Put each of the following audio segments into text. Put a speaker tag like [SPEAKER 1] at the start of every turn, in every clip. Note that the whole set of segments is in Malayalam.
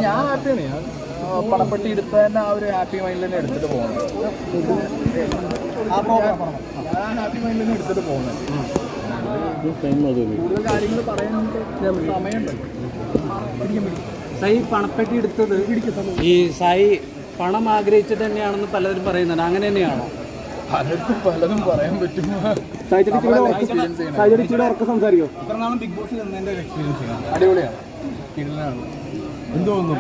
[SPEAKER 1] ഞാൻ ഹാപ്പിയാണ്. ഞാൻ പണപ്പെട്ടി എടുത്ത തന്നെ ആ ഒരു ഹാപ്പി മൈൻഡിൽ തന്നെ എടുത്തിട്ട് പോകുന്നത്. ഞാൻ ഹാപ്പി മൈൻഡിൽ തന്നെ എടുത്തിട്ട് പോകുന്നത്. കൂടുതൽ കാര്യങ്ങൾ പറയാൻ സമയമുണ്ടല്ലോ.
[SPEAKER 2] സായി പണപ്പെട്ടി എടുത്തത് ഈ സായി പണം ആഗ്രഹിച്ചിട്ട് തന്നെയാണെന്ന് പലരും പറയുന്നുണ്ട്. അങ്ങനെ തന്നെയാണോ?
[SPEAKER 1] പലതും പറയാൻ പറ്റും.
[SPEAKER 2] സംസാരിക്കോ?
[SPEAKER 1] ഇത്ര നാളും ബിഗ് ബോസിൽ നിന്നതിൻ്റെ ഒരു എക്സ്പീരിയൻസ് അടിപൊളിയാണ്, കിടലാണ്. എന്തോന്നും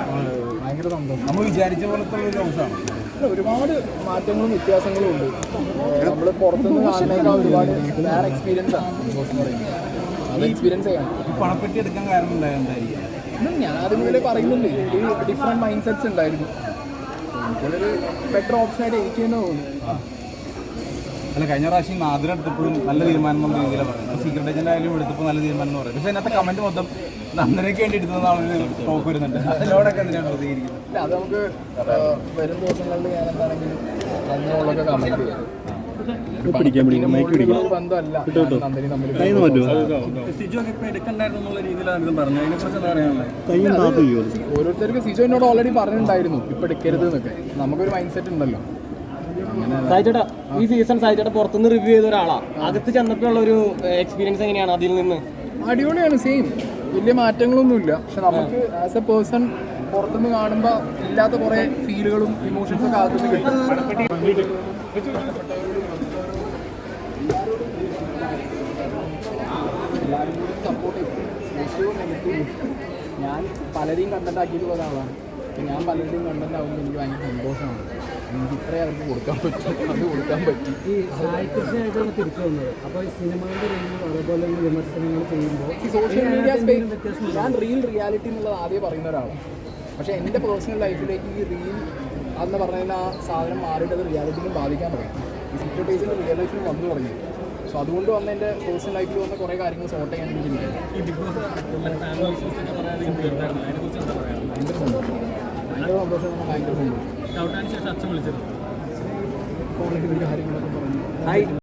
[SPEAKER 1] ഭയങ്കര സന്തോഷം. നമ്മൾ വിചാരിച്ച പോലത്തെ ഒരു ഹൗസാണ്. ഒരുപാട് മാറ്റങ്ങളും വ്യത്യാസങ്ങളും ഉണ്ട്. നമ്മൾ പുറത്തുനിന്ന് കാണുന്നതിനേക്കാൾ ഒരുപാട് വേറെ എക്സ്പീരിയൻസ് ആണ് ബിഗ് ബോസ് എന്ന് പറയുന്നത്. അത് എക്സ്പീരിയൻസ് ചെയ്യണം.
[SPEAKER 2] പണപ്പെട്ടി എടുക്കാൻ കാരണം ഉണ്ടായിരിക്കും.
[SPEAKER 1] ഞാൻ അതുപോലെ പറയുന്നുണ്ട്, എനിക്ക് ഡിഫറെൻറ്റ് മൈൻഡ് സെറ്റ്സ് ഉണ്ടായിരുന്നു. എനിക്കൊരു ബെറ്റർ ഓപ്ഷനായിട്ട് എനിക്ക് തന്നെ തോന്നുന്നു.
[SPEAKER 2] അല്ല, കഴിഞ്ഞ പ്രാവശ്യം നാദിര എടുത്തപ്പോഴും നല്ല തീരുമാനം എന്ന രീതിയിലാണ് പറയുന്നത്. സീക്രട്ട് ഏജന്റ് ആയാലും എടുത്തപ്പോൾ നല്ല തീരുമാനം എന്ന് പറയും. പക്ഷേ അതിനകത്ത് കമന്റ് മൊത്തം നന്ദനയ്ക്ക് വേണ്ടി എടുത്തതെന്നാണ് ടോക്ക് വരുന്നുണ്ട്. അതിനോടൊക്കെ എന്തിനാണ് പ്രതികരിക്കുന്നത്?
[SPEAKER 1] ഇല്ല, അത് നമുക്ക് വരും ദിവസങ്ങളിൽ ഞാൻ എന്താണെങ്കിലും അങ്ങനെയുള്ളതൊക്കെ കമന്റ് ചെയ്യാം. ബന്ധമല്ല നന്ദനി തമ്മിൽ. ഓരോരുത്തർക്ക് സിജോ എന്നോട് ഓൾറെഡി പറഞ്ഞിട്ടുണ്ടായിരുന്നു ഇപ്പൊ എടുക്കരുത് എന്നൊക്കെ. നമുക്കൊരു മൈൻഡ് സെറ്റ് ഉണ്ടല്ലോ.
[SPEAKER 3] സായിച്ചേട്ടാ, ഈ സീസൺ സായിച്ചേട്ടാ പുറത്തുനിന്ന് റിവ്യൂ ചെയ്ത ഒരാളാണ്. അകത്ത് ചെന്നപ്പോഴുള്ള ഒരു എക്സ്പീരിയൻസ് എങ്ങനെയാണ്? അതിൽ നിന്ന്
[SPEAKER 1] അടിപൊളിയാണ്. സെയിം, വലിയ മാറ്റങ്ങളൊന്നുമില്ല. പക്ഷെ നമുക്ക് ആസ് എ പേഴ്സൺ പുറത്തുനിന്ന് കാണുമ്പോൾ ഇല്ലാത്ത കുറേ ഫീലുകളും ഇമോഷൻസും ഒക്കെ അകത്തുനിന്ന് കിട്ടും. എല്ലാവരും കൂടി സപ്പോർട്ട് ചെയ്യും. പോസിറ്റീവും നെഗറ്റീവും. ഞാൻ പലരെയും കണ്ടന്റ് ആക്കിയിട്ട് പോയ ആളാണ്. ഞാൻ പലരുടെയും കണ്ടന്റ് ആകുമ്പോൾ എനിക്ക് ഭയങ്കര സന്തോഷമാണ്. എനിക്ക് ഇത്രയും അവർക്ക് കൊടുക്കാൻ പറ്റും, അത് കൊടുക്കാൻ പറ്റും.
[SPEAKER 3] ഈ സാഹിത്യമായിട്ടാണ് തിരിച്ചു വന്നത്. അപ്പോൾ ഈ സിനിമയുടെ അതേപോലെ വിമർശനങ്ങൾ ചെയ്യുമ്പോൾ
[SPEAKER 1] സോഷ്യൽ മീഡിയ സ്പേസ് ഞാൻ റിയാലിറ്റി എന്നുള്ളത് ആദ്യം പറയുന്ന ഒരാളാണ്. പക്ഷേ എൻ്റെ പേഴ്സണൽ ലൈഫിലേക്ക് ഈ റീൽ അന്ന് പറഞ്ഞതിന് ആ സാധനം മാറിയിട്ട് അത് റിയാലിറ്റിക്കും ബാധിക്കാൻ തുടങ്ങി. ഈ സീക്രട്ട് ഏജന്റ് റിയൽ ലൈഫിൽ വന്നു തുടങ്ങി. സോ അതുകൊണ്ട് വന്ന എൻ്റെ പേഴ്സണൽ ലൈഫിൽ വന്ന കുറേ കാര്യങ്ങൾ സോർട്ട് ചെയ്യാൻ എനിക്കുണ്ടായിരുന്നു. ഭയങ്കര സന്തോഷം, ഭയങ്കര സന്തോഷം. കോളേജിൽ കാര്യങ്ങളൊക്കെ പറഞ്ഞു.